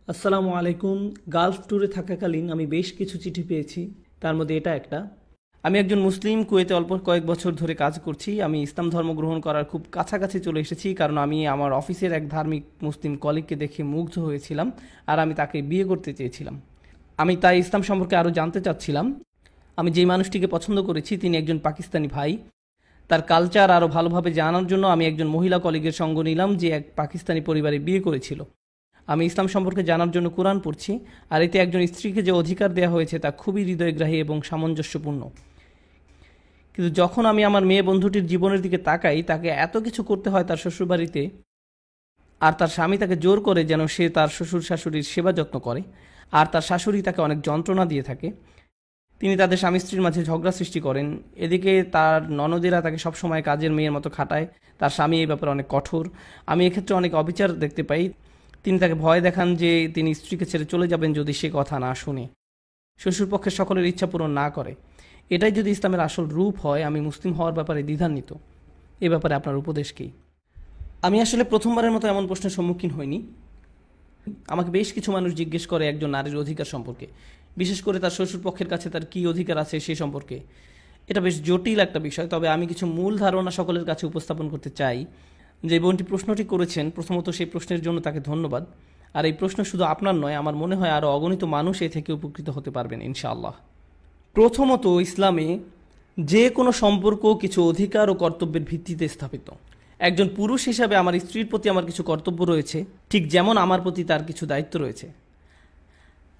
আসসালামু আলাইকুম। গালফ ট্যুরে থাকাকালীন আমি বেশ কিছু চিঠি পেয়েছি, তার মধ্যে এটা একটা। আমি একজন মুসলিম, কুয়েতে অল্প কয়েক বছর ধরে কাজ করছি। আমি ইসলাম ধর্ম গ্রহণ করার খুব কাছাকাছি চলে এসেছি, কারণ আমি আমার অফিসের এক ধার্মিক মুসলিম কলিগকে দেখে মুগ্ধ হয়েছিলাম, আর আমি তাকে বিয়ে করতে চেয়েছিলাম। আমি তাই ইসলাম সম্পর্কে আরও জানতে চাচ্ছিলাম। আমি যেই মানুষটিকে পছন্দ করেছি তিনি একজন পাকিস্তানি ভাই। তার কালচার আরও ভালোভাবে জানার জন্য আমি একজন মহিলা কলিগের সঙ্গ নিলাম, যে এক পাকিস্তানি পরিবারে বিয়ে করেছিল। আমি ইসলাম সম্পর্কে জানার জন্য কোরআন পড়ছি, আর এতে একজন স্ত্রীকে যে অধিকার দেওয়া হয়েছে তা খুবই হৃদয়গ্রাহী এবং সামঞ্জস্যপূর্ণ। কিন্তু যখন আমি আমার মেয়ে বন্ধুটির জীবনের দিকে তাকাই, তাকে এত কিছু করতে হয় তার শ্বশুরবাড়িতে, আর তার স্বামী তাকে জোর করে যেন সে তার শ্বশুর শাশুড়ির সেবা যত্ন করে, আর তার শাশুড়ি তাকে অনেক যন্ত্রণা দিয়ে থাকে। তিনি তাদের স্বামী স্ত্রীর মাঝে ঝগড়া সৃষ্টি করেন। এদিকে তার ননদেরা তাকে সবসময় কাজের মেয়ের মতো খাটায়। তার স্বামী এই ব্যাপারে অনেক কঠোর। আমি এক্ষেত্রে অনেক অবিচার দেখতে পাই। তিনি তাকে ভয় দেখান যে তিনি স্ত্রীকে ছেড়ে চলে যাবেন যদি সে কথা না শুনে, শ্বশুরপক্ষের সকলের ইচ্ছা পূরণ না করে। এটাই যদি ইসলামের আসল রূপ হয়, আমি মুসলিম হওয়ার ব্যাপারে দ্বিধান্বিত। এ ব্যাপারে আপনার উপদেশ কী? আমি আসলে প্রথমবারের মতো এমন প্রশ্নের সম্মুখীন হইনি। আমাকে বেশ কিছু মানুষ জিজ্ঞেস করে একজন নারীর অধিকার সম্পর্কে, বিশেষ করে তার শ্বশুরপক্ষের কাছে তার কী অধিকার আছে সে সম্পর্কে। এটা বেশ জটিল একটা বিষয়, তবে আমি কিছু মূল ধারণা সকলের কাছে উপস্থাপন করতে চাই। যে বোনটি প্রশ্নটি করেছেন, প্রথমত সেই প্রশ্নের জন্য তাকে ধন্যবাদ। আর এই প্রশ্ন শুধু আপনার নয়, আমার মনে হয় আরও অগণিত মানুষ এ থেকে উপকৃত হতে পারবেন ইনশাআল্লাহ। প্রথমত, ইসলামে যে কোনো সম্পর্ক কিছু অধিকার ও কর্তব্যের ভিত্তিতে স্থাপিত। একজন পুরুষ হিসাবে আমার স্ত্রীর প্রতি আমার কিছু কর্তব্য রয়েছে, ঠিক যেমন আমার প্রতি তার কিছু দায়িত্ব রয়েছে।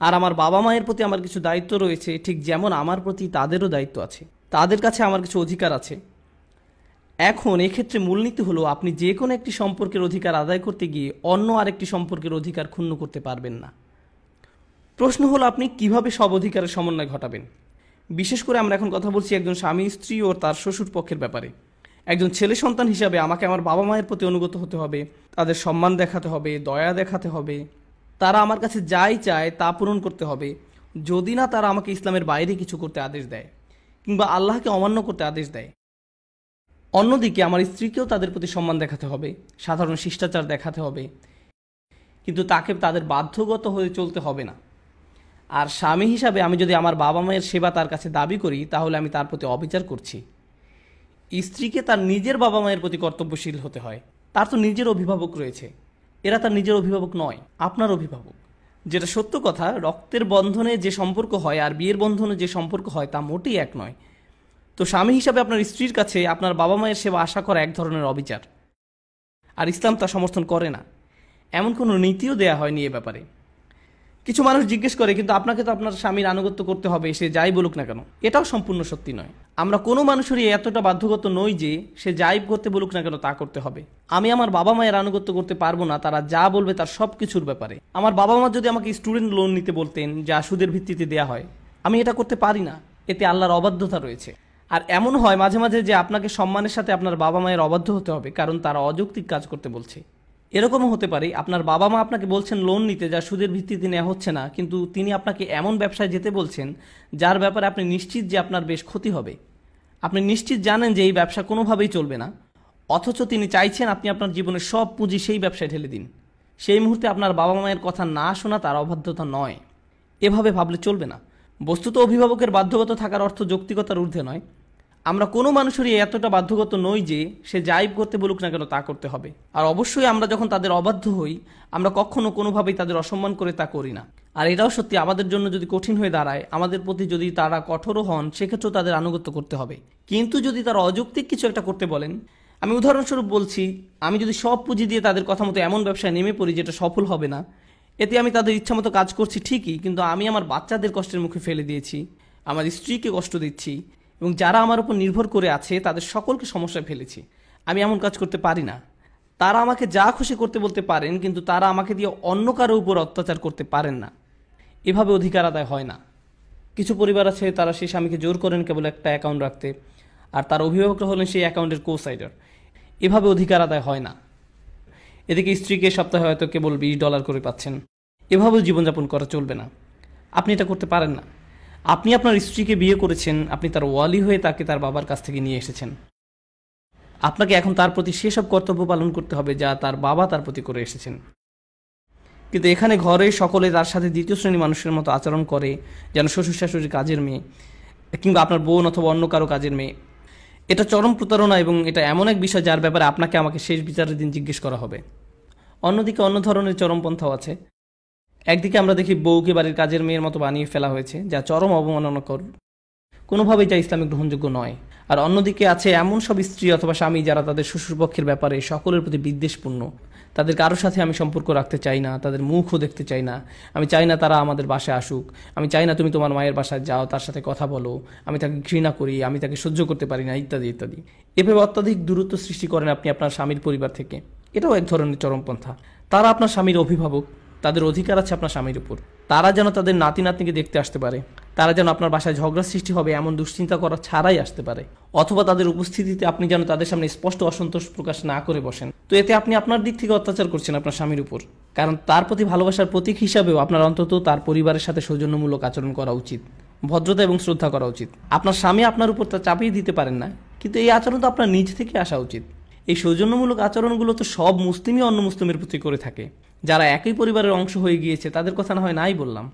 আর আমার বাবা মায়ের প্রতি আমার কিছু দায়িত্ব রয়েছে, ঠিক যেমন আমার প্রতি তাদেরও দায়িত্ব আছে। তাদের কাছে আমার কিছু অধিকার আছে। এখন এক্ষেত্রে মূলনীতি হলো, আপনি যে কোনো একটি সম্পর্কের অধিকার আদায় করতে গিয়ে অন্য আরেকটি সম্পর্কের অধিকার ক্ষুণ্ণ করতে পারবেন না। প্রশ্ন হলো, আপনি কিভাবে সব অধিকারের সমন্বয় ঘটাবেন? বিশেষ করে আমরা এখন কথা বলছি একজন স্বামী স্ত্রী ও তার শ্বশুর পক্ষের ব্যাপারে। একজন ছেলে সন্তান হিসাবে আমাকে আমার বাবা মায়ের প্রতি অনুগত হতে হবে, তাদের সম্মান দেখাতে হবে, দয়া দেখাতে হবে। তারা আমার কাছে যাই চায় তা পূরণ করতে হবে, যদি না তারা আমাকে ইসলামের বাইরে কিছু করতে আদেশ দেয় কিংবা আল্লাহকে অমান্য করতে আদেশ দেয়। অন্যদিকে আমার স্ত্রীকেও তাদের প্রতি সম্মান দেখাতে হবে, সাধারণ শিষ্টাচার দেখাতে হবে, কিন্তু তাকে তাদের বাধ্যগত হয়ে চলতে হবে না। আর স্বামী হিসাবে আমি যদি আমার বাবা মায়ের সেবা তার কাছে দাবি করি, তাহলে আমি তার প্রতি অবিচার করছি। স্ত্রীকে তার নিজের বাবা মায়ের প্রতি কর্তব্যশীল হতে হয়। তার তো নিজের অভিভাবক রয়েছে, এরা তার নিজের অভিভাবক নয়, আপনার অভিভাবক। যেটা সত্য কথা, রক্তের বন্ধনে যে সম্পর্ক হয় আর বিয়ের বন্ধনে যে সম্পর্ক হয় তা মোটেই এক নয়। তো স্বামী হিসাবে আপনার স্ত্রীর কাছে আপনার বাবা মায়ের সেবা আশা করা এক ধরনের অবিচার, আর ইসলাম তা সমর্থন করে না। এমন কোনো নীতিও দেয়া হয়নি এ ব্যাপারে। কিছু মানুষ জিজ্ঞেস করে, কিন্তু আপনাকে তো আপনার স্বামীর আনুগত্য করতে হবে, সে যাই বলুক না কেন। এটাও সম্পূর্ণ সত্যি নয়। আমরা কোনো মানুষেরই এতটা বাধ্যগত নই যে সে যাই করতে বলুক না কেন তা করতে হবে। আমি আমার বাবা মায়ের আনুগত্য করতে পারবো না তারা যা বলবে তার সব কিছুর ব্যাপারে। আমার বাবা মা যদি আমাকে স্টুডেন্ট লোন নিতে বলতেন, যা সুদের ভিত্তিতে দেয়া হয়, আমি এটা করতে পারি না। এতে আল্লাহর অবাধ্যতা রয়েছে। আর এমন হয় মাঝে মাঝে যে আপনাকে সম্মানের সাথে আপনার বাবা মায়ের অবাধ্য হতে হবে, কারণ তারা অযৌক্তিক কাজ করতে বলছে। এরকমও হতে পারে আপনার বাবা মা আপনাকে বলছেন লোন নিতে, যা সুদের ভিত্তিতে নেওয়া হচ্ছে না, কিন্তু তিনি আপনাকে এমন ব্যবসায় যেতে বলছেন যার ব্যাপারে আপনি নিশ্চিত যে আপনার বেশ ক্ষতি হবে। আপনি নিশ্চিত জানেন যে এই ব্যবসা কোনোভাবেই চলবে না, অথচ তিনি চাইছেন আপনি আপনার জীবনের সব পুঁজি সেই ব্যবসায় ঢেলে দিন। সেই মুহূর্তে আপনার বাবা মায়ের কথা না শোনা তার অবাধ্যতা নয়। এভাবে ভাবলে চলবে না। বস্তুত অভিভাবকের বাধ্যগত থাকার অর্থ যৌক্তিকতার ঊর্ধ্বে নয়। আমরা কোনো মানুষেরই এতটা বাধ্যগত নই যে সে যাই করতে বলুক না কেন তা করতে হবে। আর অবশ্যই আমরা যখন তাদের অবাধ্য হই, আমরা কখনো কোনোভাবেই তাদের অসম্মান করে তা করি না। আর এটাও সত্যি, আমাদের জন্য যদি কঠিন হয়ে দাঁড়ায়, আমাদের প্রতি যদি তারা কঠোরও হন, সেক্ষেত্রেও তাদের আনুগত্য করতে হবে। কিন্তু যদি তারা অযৌক্তিক কিছু একটা করতে বলেন, আমি উদাহরণস্বরূপ বলছি, আমি যদি সব পুঁজি দিয়ে তাদের কথা মতো এমন ব্যবসায় নেমে পড়ি যেটা সফল হবে না, এতে আমি তাদের ইচ্ছা মতো কাজ করছি ঠিকই, কিন্তু আমি আমার বাচ্চাদের কষ্টের মুখে ফেলে দিয়েছি, আমার স্ত্রীকে কষ্ট দিচ্ছি, এবং যারা আমার উপর নির্ভর করে আছে তাদের সকলকে সমস্যায় ফেলেছি। আমি এমন কাজ করতে পারি না। তারা আমাকে যা খুশি করতে বলতে পারেন, কিন্তু তারা আমাকে দিয়ে অন্য কারো উপর অত্যাচার করতে পারেন না। এভাবে অধিকার আদায় হয় না। কিছু পরিবার আছে, তারা সেই স্বামীকে জোর করেন কেবল একটা অ্যাকাউন্ট রাখতে, আর তার অভিভাবকরা হলেন সেই অ্যাকাউন্টের কোসাইডার। এভাবে অধিকার আদায় হয় না। এদিকে স্ত্রীকে সপ্তাহে হয়তো কেবল $20 করে পাচ্ছেন। এভাবেও জীবনযাপন করা চলবে না। আপনি এটা করতে পারেন না। আপনি আপনার স্ত্রীকে বিয়ে করেছেন, আপনি তার ওয়ালি হয়ে তাকে তার বাবার কাছ থেকে নিয়ে এসেছেন। আপনাকে এখন তার প্রতি সেসব কর্তব্য পালন করতে হবে যা তার বাবা তার প্রতি করে এসেছেন। কিন্তু এখানে ঘরে সকলে তার সাথে দ্বিতীয় শ্রেণী মানুষের মতো আচরণ করে, যেন শ্বশুর শাশুড়ির কাজের মেয়ে কিংবা আপনার বোন অথবা অন্য কারো কাজের মেয়ে। এটা চরম প্রতারণা এবং এটা এমন এক বিষয় যার ব্যাপারে আপনাকে আমাকে শেষ বিচারের দিন জিজ্ঞেস করা হবে। অন্যদিকে অন্য ধরনের চরমপন্থাও আছে। একদিকে আমরা দেখি বউকে বাড়ির কাজের মেয়ের মতো বানিয়ে ফেলা হয়েছে, যা চরম অবমাননাকর, কোনোভাবেই যা ইসলামিক গ্রহণযোগ্য নয়। আর অন্যদিকে আছে এমন সব স্ত্রী অথবা স্বামী যারা তাদের শ্বশুরপক্ষের ব্যাপারে সকলের প্রতি বিদ্বেষপূর্ণ। তাদের কারোর সাথে আমি সম্পর্ক রাখতে চাই না, তাদের মুখও দেখতে চাই না, আমি চাই না তারা আমাদের বাসায় আসুক, আমি চাই না তুমি তোমার মায়ের বাসায় যাও, তার সাথে কথা বলো, আমি তাকে ঘৃণা করি, আমি তাকে সহ্য করতে পারি না, ইত্যাদি ইত্যাদি। এভাবে অত্যাধিক দূরত্ব সৃষ্টি করেন আপনি আপনার স্বামীর পরিবার থেকে। এটাও এক ধরনের চরমপন্থা। তারা আপনার স্বামীর অভিভাবক, তাদের অধিকার আছে আপনার স্বামীর উপর। তারা যেন তাদের নাতি নাতনিকে দেখতে আসতে পারে, তারা যেন আপনার বাসায় ঝগড়া সৃষ্টি হবে এমন দুশ্চিন্তা করা ছাড়াই আসতে পারে, অথবা তাদের উপস্থিতিতে আপনি যেন তাদের সামনে স্পষ্ট অসন্তোষ প্রকাশ না করে বসেন। তো এতে আপনি আপনার দিক থেকে অত্যাচার করছেন আপনার স্বামীর উপর, কারণ তার প্রতি ভালোবাসার প্রতীক হিসাবেও আপনার অন্তত তার পরিবারের সাথে সৌজন্যমূলক আচরণ করা উচিত, ভদ্রতা এবং শ্রদ্ধা করা উচিত। আপনার স্বামী আপনার উপর তা চাপিয়ে দিতে পারেন না, কিন্তু এই আচরণ তো আপনার নিজ থেকে আসা উচিত। এই সৌজন্যমূলক আচরণগুলো তো সব মুসলিমই অন্য মুসলিমের প্রতি করে থাকে। যারা একই পরিবারের অংশ হয়ে গিয়েছে তাদের কথা না হয় নাই বললাম।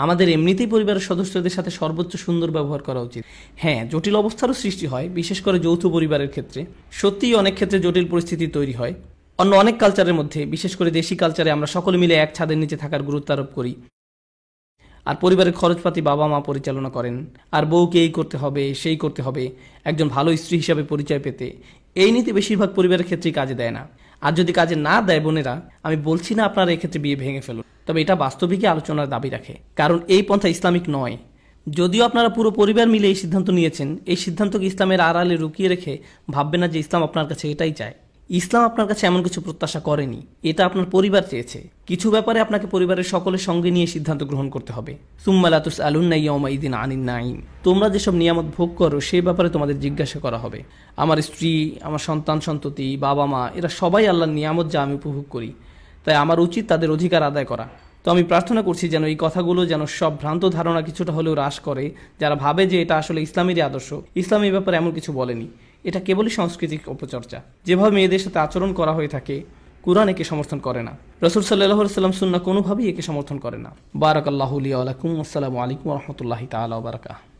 আমাদের এমনিতেই পরিবারের সদস্যদের সাথে সর্বোচ্চ সুন্দর ব্যবহার করা উচিত। হ্যাঁ, জটিল অবস্থারও সৃষ্টি হয়, বিশেষ করে যৌথ পরিবারের ক্ষেত্রে। সত্যিই অনেক ক্ষেত্রে জটিল পরিস্থিতি তৈরি হয়। অন্য অনেক কালচারের মধ্যে, বিশেষ করে দেশি কালচারে, আমরা সকলে মিলে এক ছাদের নিচে থাকার গুরুত্ব আরোপ করি। আর পরিবারের খরচপাতি বাবা মা পরিচালনা করেন। আর বউকে এই করতে হবে, সেই করতে হবে, একজন ভালো স্ত্রী হিসাবে পরিচয় পেতে। এই নীতি বেশিরভাগ পরিবারের ক্ষেত্রেই কাজে দেয় না। আর যদি কাজে না দেয় বোনেরা, আমি বলছি না আপনারা এক্ষেত্রে বিয়ে ভেঙে ফেলুন, তবে এটা বাস্তবিকই আলোচনার দাবি রাখে, কারণ এই পন্থা ইসলামিক নয়। যদিও আপনারা পুরো পরিবার মিলে এই সিদ্ধান্ত নিয়েছেন, এই সিদ্ধান্তকে ইসলামের আড়ালে লুকিয়ে রেখে ভাববেন না যে ইসলাম আপনার কাছে এটাই চায়। ইসলাম আপনার কাছে এমন কিছু প্রত্যাশা করেনি, এটা আপনার পরিবার চেয়েছে। কিছু ব্যাপারে আপনাকে পরিবারের সকলের সঙ্গে নিয়ে সিদ্ধান্ত গ্রহণ করতে হবে। সুম্মা লা তুসআলুন্না ইয়াওমাইযিন আনিন নাঈম। তোমরা যেসব নিয়ামত ভোগ করো সেই ব্যাপারে তোমাদের জিজ্ঞাসা করা হবে। আমার স্ত্রী, আমার সন্তান সন্ততি, বাবা মা, এরা সবাই আল্লাহর নিয়ামত যা আমি উপভোগ করি, তাই আমার উচিত তাদের অধিকার আদায় করা। তো আমি প্রার্থনা করছি যেন এই কথাগুলো যেন সব ভ্রান্ত ধারণা কিছুটা হলেও হ্রাস করে, যারা ভাবে যে এটা আসলে ইসলামেরই আদর্শ। ইসলাম এই ব্যাপারে এমন কিছু বলেনি, এটা কেবলই সাংস্কৃতিক অপচর্চা। যেভাবে মেয়েদের সাথে আচরণ করা হয়ে থাকে, কুরআন একে সমর্থন করে না, রাসূল সাল্লাল্লাহু আলাইহি ওয়াসাল্লাম সুন্নাহ কোনোভাবেই একে সমর্থন করে না। বারাকাল্লাহু লি ওয়া লাকুম। আসসালামু আলাইকুম ওয়া রাহমাতুল্লাহি তাআলা ওয়া বারাকাতুহু।